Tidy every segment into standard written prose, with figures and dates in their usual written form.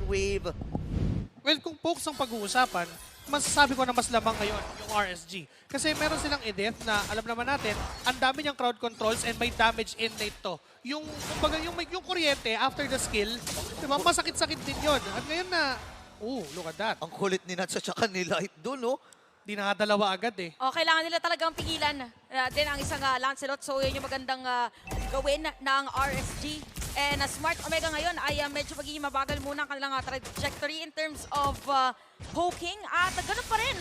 Wave. Well, kung pokes ang pag-uusapan, masasabi ko na mas lamang ngayon yung RSG. Kasi meron silang edit na alam naman natin, ang dami niyang crowd controls and may damage innate to. Yung, kumbaga, yung kuryente after the skill, diba, masakit-sakit din yun. At ngayon na, look at that. Ang kulit ni Nats at saka ni Light doon, no? Di nakadalawa agad eh. O, kailangan nila talagang pigilan din ang isang Lancelot. So, yun yung magandang gawin ng RSG. And Smart Omega ngayon ay medyo magiging mabagal muna ang kanilang trajectory in terms of poking. At ganun pa rin,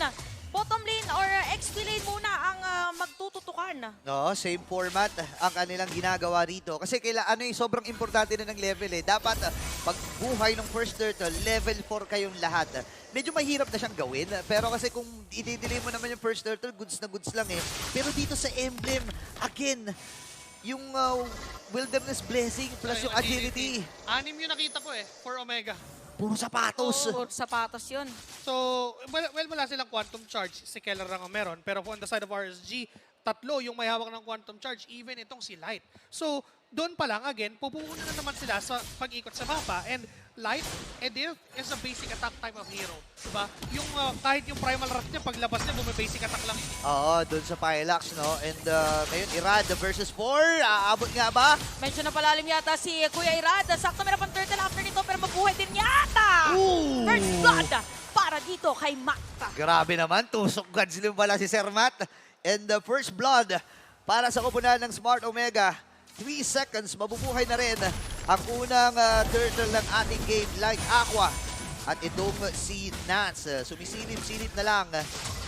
bottom lane or XP lane muna ang magtututukan. No, same format ang kanilang ginagawa rito. Kasi sobrang importante na ng level eh. Dapat pagbuhay ng first turtle, level 4 kayong lahat. Medyo mahirap na siyang gawin. Pero kasi kung i-delay mo naman yung first turtle, goods na goods lang eh. Pero dito sa emblem, again, yung Wilderness Blessing plus yung agility. Anim yung nakita ko eh, for Omega. Puro sapatos. Oo, sapatos yun. So, well, wala silang quantum charge. Si Keller lang ang meron. Pero on the side of RSG, tatlo yung may hawak ng quantum charge, even itong si Light. So, doon pa lang, again, pupuuna na naman sila sa pag-ikot sa mapa. And Light, Edith is a basic attack type of hero. Diba? Yung, kahit yung primal rush niya, paglabas niya, bumibasic attack lang yun. Oo, doon sa Pylax, no? And ngayon, Irad versus 4. Aabot nga ba? Medyo napalalim yata si Kuya Irad. Sakto meron pang turtle after nito pero mabuhay din yata. Ooh! First blood para dito kay Makta. Grabe naman, tusok gods din pala si Sir Matt. And the first blood para sa kupunan ng Smart Omega. 3 seconds, mabubuhay na rin ang unang turtle ng ating game, Light Aqua. At itong si Nats, sumisilip-silip na lang.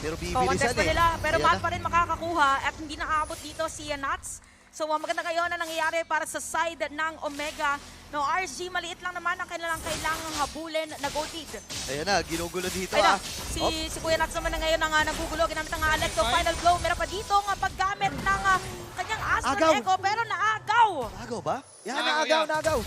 Pero bibilisan Contest pa eh. nila, pero Ayan mahal na. pa rin makakakuha at hindi nakaabot dito si Nats. So maganda ngayon na nangyayari para sa side ng Omega. No, RSG, maliit lang naman ang kailangang habulin na gold lead. Ayan na, ginugulo dito Ayun na, ah. si Kuya Nats naman na ngayon ang nagugulo. Ginamit ang Electro Final Glow. Meron pa dito ang paggamit ng kanyang Astral Agaw. Echo pero naagaw. Nagaw ba? Yan, Nagaw, nagaw.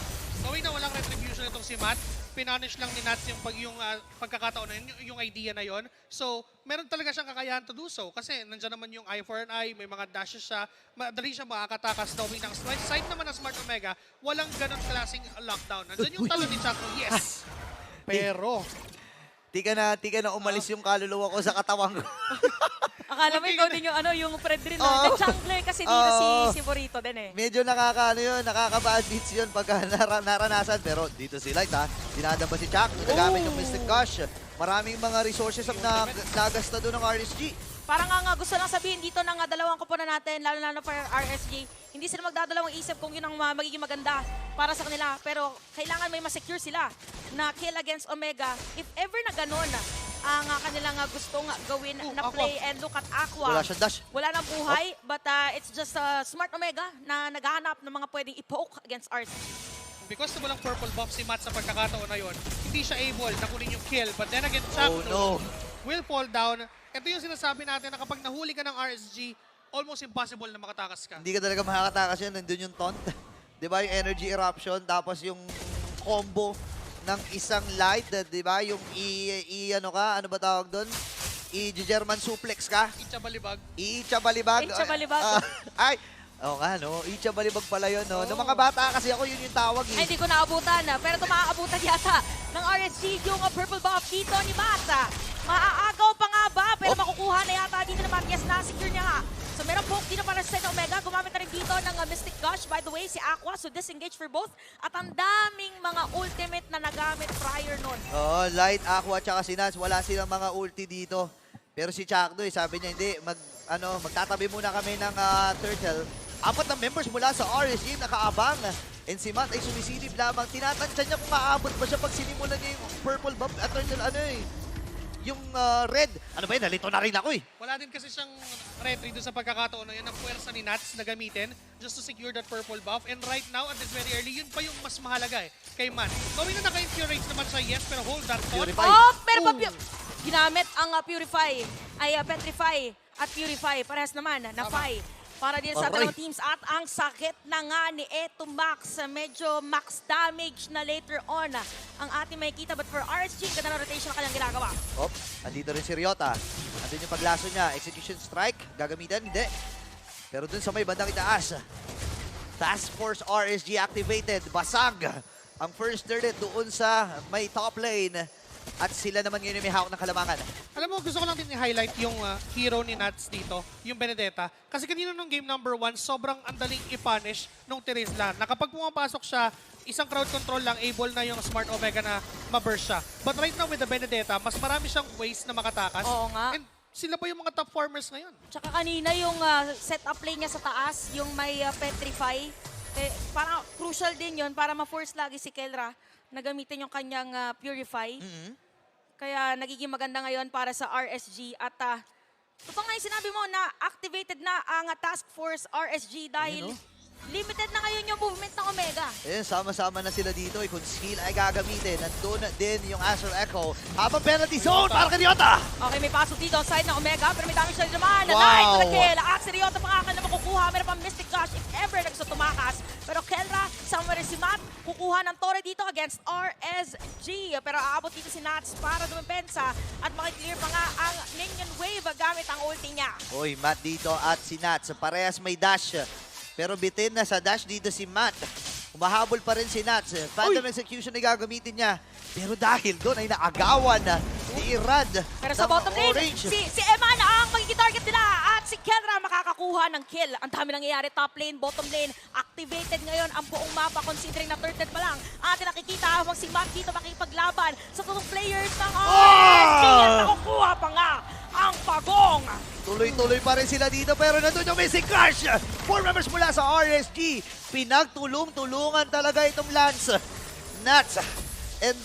Gawin na walang retribution itong si Matt. Pinunish lang ni Nats yung, pagkakataon na yun, yung idea na yon. So, meron talaga siyang kakayahan to do so. Kasi nandiyan naman yung eye for an eye, may mga dashes siya, madali siya makakatakas knowing ng side naman ng Smart Omega, walang ganun klaseng lockdown. Nandiyan yung talo ni Chaco, yes. Pero, Di ka na umalis yung kaluluwa ko sa katawan ko. Akala mo ikaw din yung friend rin Oo. na jungler kasi dito Oo. si Borito din eh. Medyo nakaka-bad beats yun pagka naranasan. Pero dito si Light ha, dinadamba si Chuck, nagamit yung Mystic Gush. Maraming mga resources ang nagasta doon ng RSG. Parang nga gusto lang sabihin dito ng dalawang kupunan natin, lalo-lalo para RSG, hindi sila magdadalawang isip kung yun ang magiging maganda para sa kanila. Pero kailangan may masecure sila na kill against Omega. If ever na ganun ang kanilang gustong gawin na Aqua. play, and look at Aqua. Wala siyang dash. Wala nang buhay, but it's just Smart Omega na naghahanap ng mga pwedeng i-poke against RSG. because walang purple buff si Matt sa pagkakataon na yon, hindi siya able na kunin yung kill. But then again, Chaco no. will fall down. Ito yung sinasabi natin na kapag nahuli ka ng RSG, almost impossible na makatakas ka. Hindi ka talaga makakatakas yun. Nandun yung taunt. Di ba? Yung energy eruption. Tapos yung combo ng isang light. Di ba? Yung ano ba tawag doon? I-German suplex ka. Itcha balibag. Icha balibag. Icha balibag. Ay, oo nga, no? Icha balibag pala yun, no? Noong mga bata kasi ako, yun yung tawag, Ay, eh. hindi ko naabutan. Pero ito maaabutan yata ng RSG yung purple buff dito ni Mata. Maaagaw pa nga ba? Pero makukuha na yata dito naman. Yes, na-secure niya nga. So meron poke dito para sa Omega. Gumamit na rin dito ng Mystic Gush. By the way, si Aqua. So disengage for both. At ang daming mga ultimate na nagamit prior nun. Oo, Light, Aqua, tsaka si Nats, wala silang mga ulti dito. Pero si Chakdoy, sabi niya, hindi, magtatabi muna kami ng turtle. 4 na members mula sa RSG nakaabang. And si Matt ay sumisilip lamang. Tinatansya niya kung maabot ba siya pag sinimulan niya yung purple buff at turtle, yung red. Ano ba yun? Nalito na rin ako eh. Wala din kasi siyang retry doon sa pagkakataon na yun, ang puwersa ni Nats na gamitin just to secure that purple buff. And right now, at this very early, yun pa yung mas mahalaga kay Man. Gawin na naka-infuriate naman siya, yes, pero hold that thought. Purify. Oh, meron pa ginamit ang Purify. Ay, Petrify at Purify. Parehas naman na Fy. Para din sa Aray. dalawang teams. At ang sakit na nga ni Eto Max. Medyo max damage na later on ang ating makikita. But for RSG, ganda na rotation na kanyang ginagawa. Andito rin si Ryota. Andun yung paglaso niya. Execution strike. Gagamitan? Hindi. Pero dun sa may bandang itaas. Task Force RSG activated. Basag. ang first turret doon sa may top lane. At sila naman ngayon yung may hawak ng kalamangan. Alam mo, gusto ko lang din i-highlight yung hero ni Nats dito, yung Benedetta. Kasi kanina nung game number 1, sobrang andaling i-punish nung Terizla. Na kapag pumapasok siya, isang crowd control lang, able na yung Smart Omega na ma-burst siya. But right now with the Benedetta, mas marami siyang ways na makatakas. Oo nga. And sila pa yung mga top farmers ngayon. Tsaka kanina yung setup play niya sa taas, yung may petrify. Parang crucial din yon para ma-force lagi si Kelra na gamitin yung kanyang purify. Kaya nagiging maganda ngayon para sa RSG. At ito nga yung sinabi mo na activated na ang task force RSG dahil limited na ngayon yung movement ng Omega. Ayun, sama-sama na sila dito. Kung skill ay gagamitin, nandun na din yung Astral Echo. Habang penalty zone para kay Ryota! Okay, may pasok dito side ng Omega, pero may damage na rin naman. Wow. Nice to the kill. At si Ryota pa nga na makukuha. Meron pang Mystic Gush if ever nagsutumakas. Pero Kelra, somewhere si Matt, kukuha ng Torre dito against RSG. Pero aabot dito si Nats para dumepensa at makiklear pa nga ang Minion Wave gamit ang ulti niya. Uy, Matt dito at si Nats. Parehas may dash. Pero bitin na sa dash dito si Matt. Umahabol pa rin si Nats. Phantom Execution ay gagamitin niya. Pero dahil doon ay naagawan na ni Irad. Pero sa ng bottom lane, Orange. si Emma na ang magiging target nila at si Kelra makakakuha ng kill. Ang dami nangyayari, top lane, bottom lane, activated ngayon ang buong mapa considering na third dead pa lang. Atin nakikita habang si Matt dito makikipaglaban sa totoong players ng RSG at nakukuha pa nga ang pagong. Tuloy-tuloy pa rin sila dito pero nandun yung Missing Crush. 4 members mula sa RSG. Pinagtulong-tulungan talaga itong Lance. Nats. And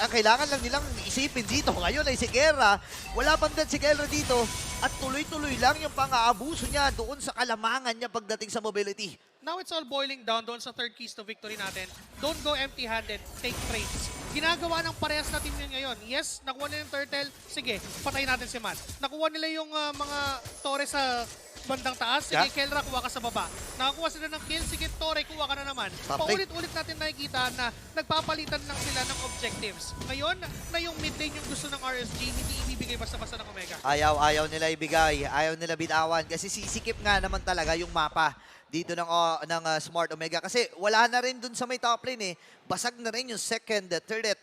ang kailangan lang nilang isipin dito ngayon ay si Guerra. Wala pang dead si Guerra dito. At tuloy-tuloy lang yung pang-aabuso niya doon sa kalamangan niya pagdating sa mobility. Now it's all boiling down doon sa third keys to victory natin. Don't go empty-handed, take trades. Ginagawa ng parehas na team yun ngayon. Yes, nakuha nila yung turtle. Sige, patayin natin si Matt. Nakuha nila yung mga Torre sa bandang taas. Sige, Yeah. Kelra, kuha ka sa baba. Nakakuha sila ng kill. Sige, Torre, kuha ka na naman. Top Paulit-ulit natin nakikita na nagpapalitan lang sila ng objectives. Ngayon, na yung mid lane yung gusto ng RSG, hindi ibibigay basta-basta ng Omega. Ayaw nila ibigay. Ayaw nila bitawan. Kasi sisikip nga naman talaga yung mapa dito ng Smart Omega. Kasi wala na rin dun sa may top lane eh. Basag na rin yung second turret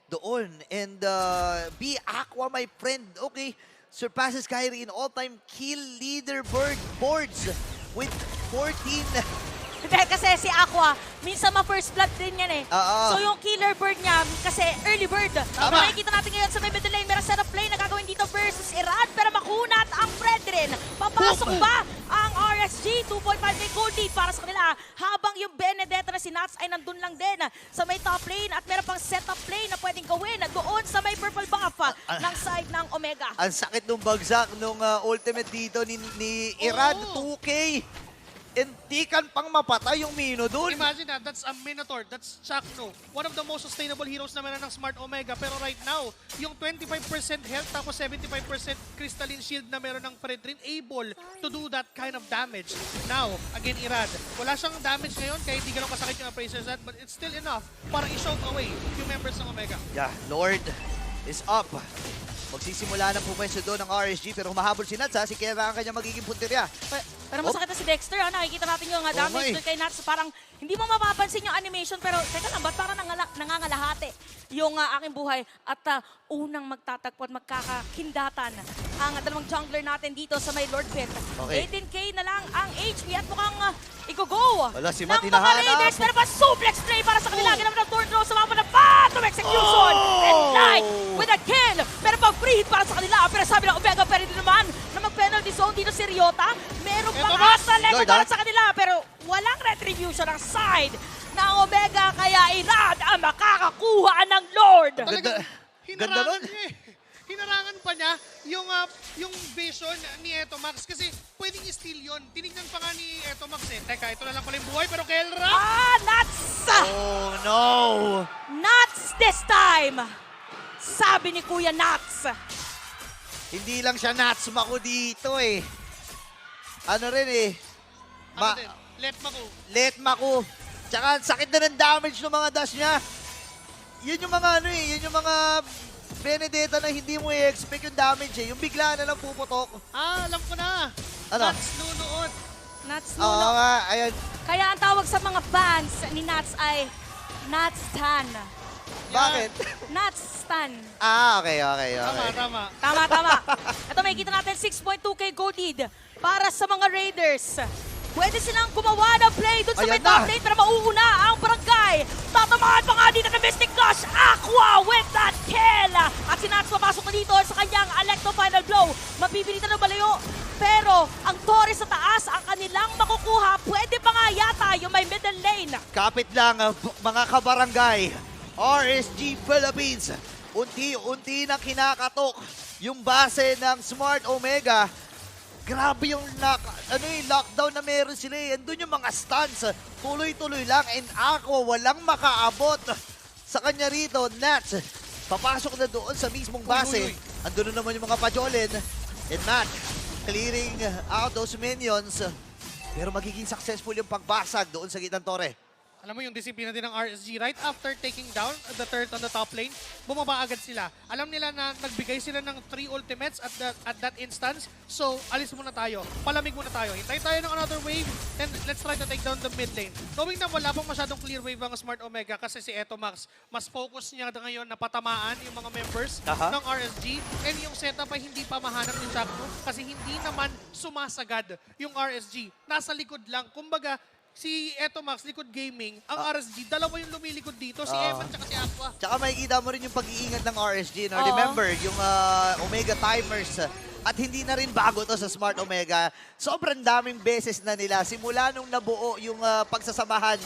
doon. And B Aqua, my friend, okay, surpasses Kyrie in all-time kill leaderboard boards with 14. Hindi, kasi si Aqua, minsan ma-first blood din yan eh. So yung killer bird niya, kasi early bird. Tama. Makikita natin ngayon sa may middle lane, meron set of play na gagawin dito versus Irad, pero makunat ang Fredrin. Papasok ba ang RSG? 2.5 may gold lead para sa kanila. Habang yung Benedetta na si Nats ay nandun lang din sa may top lane at meron pang set of play na pwedeng gawin doon sa may purple buff ng side ng Omega. Ang sakit nung bagsak nung ultimate dito ni Irad. 2K. Entikan pang mapatay yung Mino dun. Imagine that, that's a Minotaur, that's Chakno. One of the most sustainable heroes na meron ng Smart Omega. Pero right now, yung 25% health tapos 75% crystalline shield na meron ng Fredrin, able to do that kind of damage. Now, again, Irad, wala siyang damage ngayon kaya hindi ganun kasakit yung Appraiser's Hand, but it's still enough para i-show away yung members ng Omega. Yeah, Lord is up. Magsisimula ng pumwesto doon ng RSG pero humahabol si Nats ha. Si Kera ang kanyang magiging punteriya. Pero masakit na si Dexter, nakikita natin yung damage doon kay Nats. Parang hindi mo mapapansin yung animation pero teka lang, ba't parang nangangalahati yung aking buhay at unang magtatagpo at magkakakindatan ang dalawang jungler natin dito sa may Lord Pit. Okay. 18k na lang ang HP at mukhang i-go-go Wala, si Matt ng mga hinahanap. ladies. Pero pa suplex play para sa kanila. Ginamit ng turn throw sa mga na Phantom Execution. And Knight with a kill. Pero pang free hit para sa kanila. Pero sabi ng Omega, pero din naman na mag-penalty zone dito si Ryota. Meron pang asa Lord, para sa kanila. Pero walang retribution ang side ng Omega. Kaya Irad ang makakakuha ng Lord. Ganda nun. Hinarangan pa niya yung vision ni Eto Max kasi pwedeng i-steal yun. Tinignan pa nga ni Eto Max eh. Teka, ito na lang pala yung buhay pero Kelra! Nuts! Oh no! Nuts this time! Sabi ni Kuya Nuts. Hindi lang siya Nats Mako dito eh. Ano rin eh. Ano din? Let Mako. Let Mako. Tsaka sakit na ng damage ng mga dash niya. Yun yung mga ano eh. Yun yung mga Benedetta na hindi mo i-expect yung damage eh. Yung bigla na lang puputok. Alam ko na. Ano? Nuts nunood. Nuts Oo nuno. nga, ayan. Kaya ang tawag sa mga fans ni Nuts ay Not Stan. Bakit? Not Stan. Okay. Tama. Tama. Ito makikita natin 6.2k gold lead para sa mga Raiders. Pwede silang gumawa ng play dun sa Ayan may top na. lane pero mauuna ang Barangay. Tatamaan pa nga dito ng Mystic Gush. Aqua with that kill. At si Nats papasok na dito sa kanyang Alecto Final Blow. Mapipilitan ng balayo. Pero ang Torres sa taas ang kanilang makukuha. Pwede pa nga yata yung may middle lane. Kapit lang, mga kabarangay. RSG Philippines. Unti-unti na kinakatok yung base ng Smart Omega. Grabe yung lockdown na meron sila eh. Andun yung mga stuns. Tuloy-tuloy lang. And ako, walang makaabot sa kanya rito. Nats, papasok na doon sa mismong base. Andun na naman yung mga Pajolin. And Matt, clearing out those minions. Pero magiging successful yung pagbasag doon sa gitnang tore. Alam mo yung disiplina din ng RSG, right after taking down the turret on the top lane, bumaba agad sila. Alam nila na nagbigay sila ng 3 ultimates at that instance, so alis muna tayo, palamig muna tayo. Hintay tayo ng another wave, and let's try to take down the mid lane. Knowing na wala pang masyadong clear wave ang Smart Omega kasi si Eto Max, mas focus niya ngayon na patamaan yung mga members ng RSG, and yung setup ay hindi pa mahanap ni Chakno kasi hindi naman sumasagad yung RSG. Nasa likod lang, kumbaga, si Eto Max, Likod Gaming, ang RSG, dalawa yung lumilikod dito, si Evan tsaka si Aqua. Tsaka makikita mo rin yung pag-iingat ng RSG. No? Oo. Remember, yung Omega timers. At hindi na rin bago to sa Smart Omega. Sobrang daming beses na nila. Simula nung nabuo yung pagsasamahan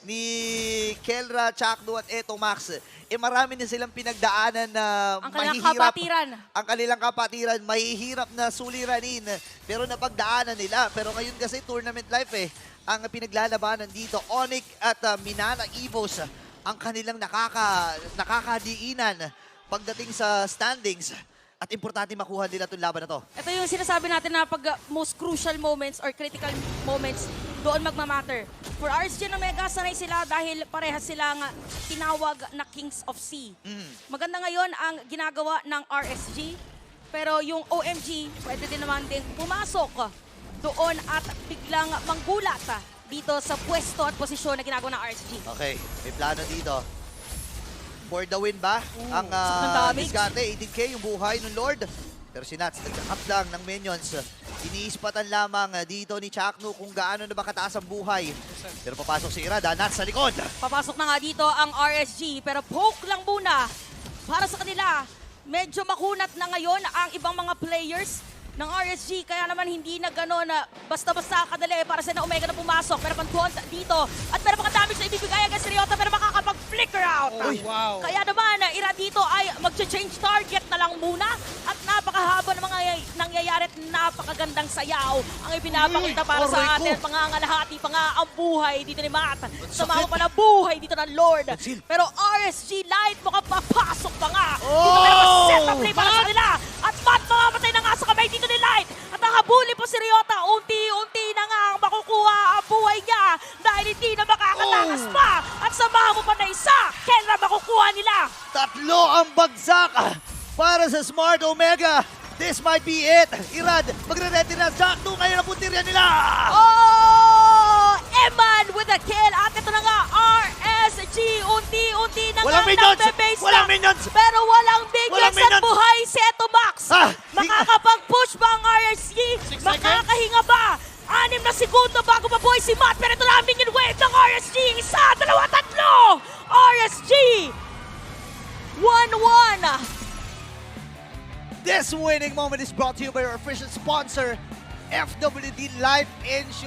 ni Kelra, Chakno at Eto Max, marami na silang pinagdaanan na Ang kanilang mahihirap. kapatiran. Ang kanilang kapatiran, mahihirap na suliranin. Pero napagdaanan nila. Pero ngayon kasi tournament life ang pinaglalabanan dito. Onyx at Minana Evos ang kanilang nakakadiinan pagdating sa standings. At importante makuha nila itong laban na to. Ito yung sinasabi natin na pag most crucial moments or critical moments, doon magmamatter. For RSG and Omega, sanay sila dahil parehas silang tinawag na Kings of Sea. Maganda ngayon ang ginagawa ng RSG, pero yung OMG, pwede din naman din pumasok doon at biglang manggulat dito sa pwesto at posisyon na ginagawa ng RSG. Okay, may plano dito. For the win ba? Ang sakto damage. diskarte, 18k yung buhay ng Lord. Pero si Nats, nagkakap lang ng minions. Iniispatan lamang dito ni Chakno kung gaano na ba kataas ang buhay. Pero papasok si Irada, Nats sa likod. Papasok na nga dito ang RSG, pero poke lang muna para sa kanila. Medyo makunat na ngayon ang ibang mga players ng RSG, kaya naman hindi na gano'n na basta-basta kadali para sa Omega na pumasok. Pero pantuan dito at meron mga damage na ibibigay agad si Ryota pero makakapag-flicker out. Oh, wow. Kaya naman, Ira dito ay mag-change target na lang muna at napakahaba ng mga nangyayari at napakagandang sayaw ang ipinapakita para sa aray atin. ko. Pangangalahati pa nga ang buhay dito ni Matt. Sumama pa na buhay dito ng Lord. Batsil. Pero RSG Light mukhang papasok pa nga. Dito meron pa set up play para sa kanila. At Matt mamamatay na nga sa kamay dito ni Light. At nakabuli po si Ryota. Unti-unti na nga ang makukuha ang buhay niya dahil hindi na makakatakas pa. At samahan mo pa na isa. Kailan makukuha nila? Tatlo ang bagsak para sa Smart Omega. This might be it. Irad, magre-ready na. Chakno, ngayon ang puntirya nila. Oh! Eman with a kill. At ito na nga, RSG. Unti-unti na Walang nga minions! nagbe-base Walang na. minions! Pero walang minions Walang at minions! buhay si Eto Max. Ah, Makakapag-push ba ang RSG? 6 Makakahinga ba? 6 na segundo bago mabuhay si Matt. Pero ito na ang minion wave ng RSG. 1, 2, 3. RSG. 1-1. This winning moment is brought to you by our official sponsor, FWD Life Insurance.